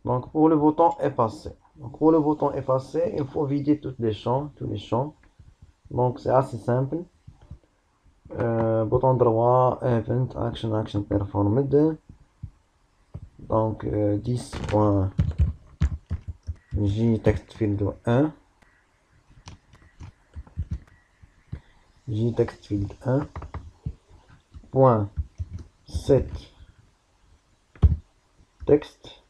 Donc, pour le bouton effacer. Donc, pour le bouton effacer, il faut vider tous les champs. Donc, c'est assez simple. Bouton droit, Event, Action Performed. Donc, 10.j text field 1. J text field 1. Point 7 texte.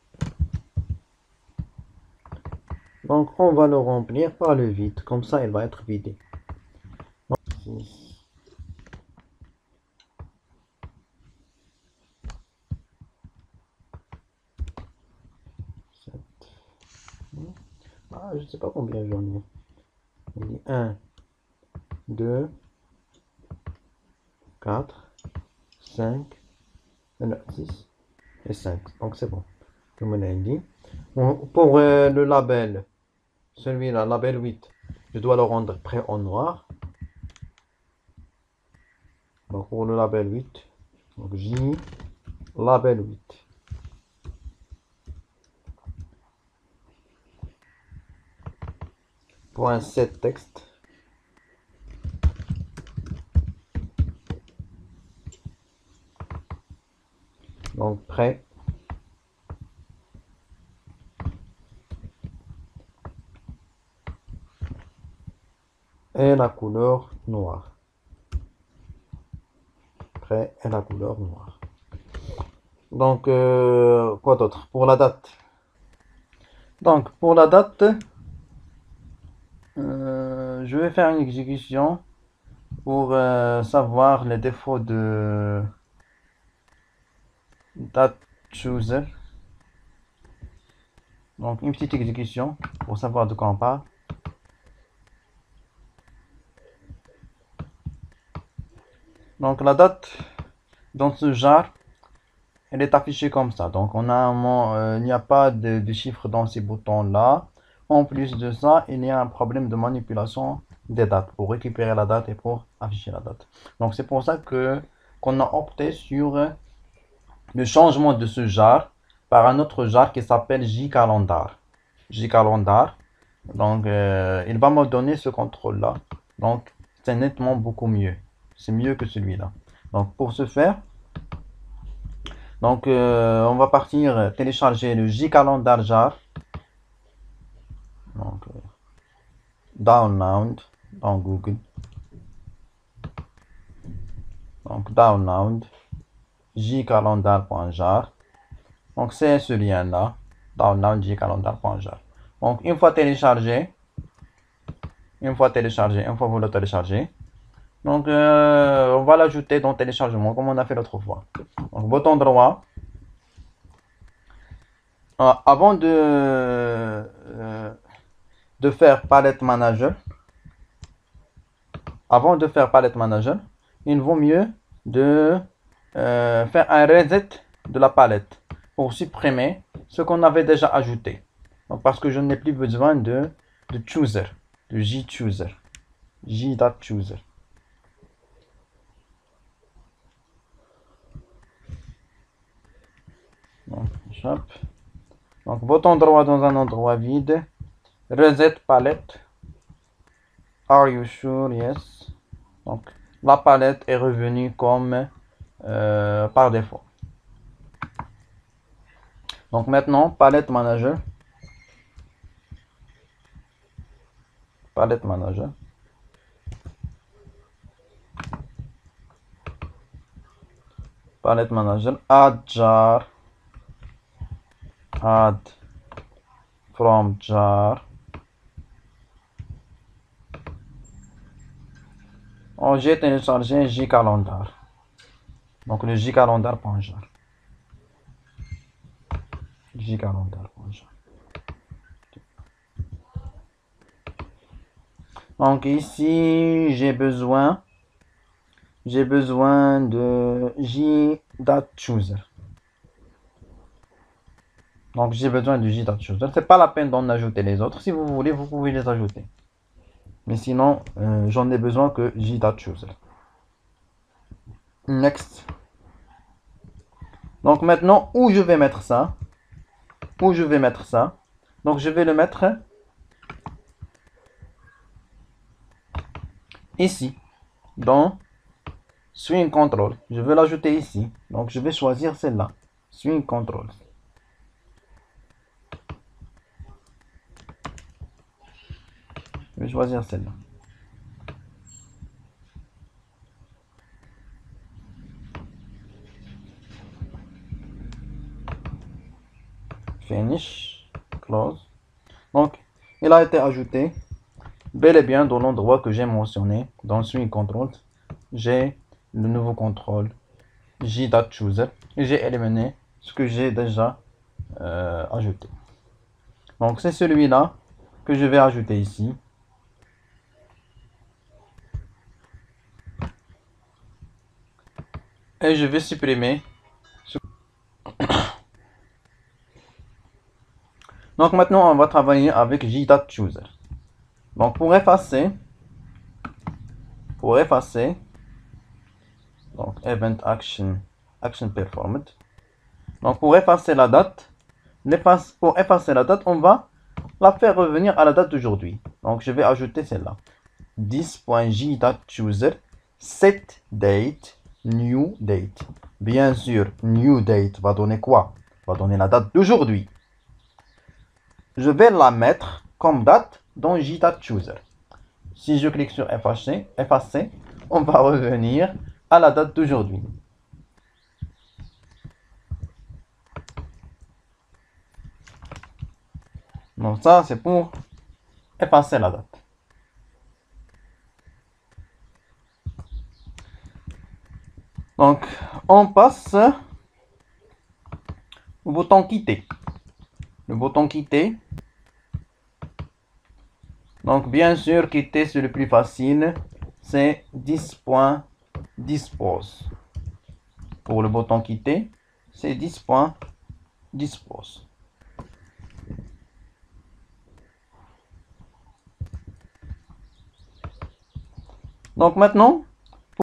Donc, on va le remplir par le vide. Comme ça, il va être vidé. Donc, 6. Ah, je sais pas combien j'en ai. On dit 1, 2, 4, 5, 6 et 5. Donc c'est bon. Je me l'ai dit. Pour le label, celui-là, label 8, je dois le rendre prêt en noir. Donc pour le label 8, donc J, label 8. Point 7 texte. Donc prêt. Et la couleur noire. Prêt et la couleur noire. Donc quoi d'autre pour la date? Donc pour la date, je vais faire une exécution pour savoir les défauts de date chooser. Donc une petite exécution pour savoir de quoi on parle. Donc la date dans ce jar, elle est affichée comme ça. Donc on a il n'y a pas de chiffres dans ces boutons là. En plus de ça, il y a un problème de manipulation des dates pour récupérer la date et pour afficher la date. Donc c'est pour ça que qu'on a opté sur le changement de ce jar par un autre jar qui s'appelle jcalendar. Jcalendar. Donc il va me donner ce contrôle là. Donc c'est nettement beaucoup mieux. C'est mieux que celui-là. Donc pour ce faire, donc on va partir télécharger le jcalendar jar. Donc download dans Google. Donc download jcalendar.jar. Donc c'est ce lien là, download jcalendar.jar. Donc une fois téléchargé, une fois vous le téléchargez, donc on va l'ajouter dans téléchargement comme on a fait l'autre fois. Donc bouton droit. Avant de faire palette manager, il vaut mieux de faire un reset de la palette pour supprimer ce qu'on avait déjà ajouté. Donc, parce que je n'ai plus besoin de chooser, de jchooser, j.chooser. Donc, bouton droit dans un endroit vide, reset palette. Are you sure? Yes. Donc, la palette est revenue comme par défaut. Donc maintenant, palette manager. Palette manager. Palette manager. Add jar. Add from jar. Oh, j'ai téléchargé jcalendar. Donc le jcalendar.jar. jcalendar.jar. Donc ici, j'ai besoin de j.chooser. Donc j'ai besoin de j.chooser. C'est pas la peine d'en ajouter les autres. Si vous voulez, vous pouvez les ajouter. Mais sinon, j'en ai besoin que j.chooser. Next. Donc maintenant, où je vais mettre ça? où je vais mettre ça. Donc je vais le mettre ici, dans Swing Control. Je vais l'ajouter ici. Donc je vais choisir celle-là. Swing Control. Je vais choisir celle-là. Finish. Close. Donc, il a été ajouté bel et bien dans l'endroit que j'ai mentionné. Dans Swing Control, j'ai le nouveau contrôle J.Chooser. Et j'ai éliminé ce que j'ai déjà ajouté. Donc, c'est celui-là que je vais ajouter ici. Et je vais supprimer. Donc maintenant, on va travailler avec J.Chooser. Donc pour effacer, donc Event Action Performed. Donc pour effacer la date, on va la faire revenir à la date d'aujourd'hui. Donc je vais ajouter celle-là. This.j.chooser set date new date. Bien sûr, new date va donner quoi? Va donner la date d'aujourd'hui. Je vais la mettre comme date dans J.chooser. Si je clique sur effacer, on va revenir à la date d'aujourd'hui. Donc ça, c'est pour effacer la date. Donc, on passe au bouton quitter. Le bouton quitter. Donc, bien sûr, quitter, c'est le plus facile. C'est 10.dispose. Pour le bouton quitter, c'est 10.dispose. Donc maintenant,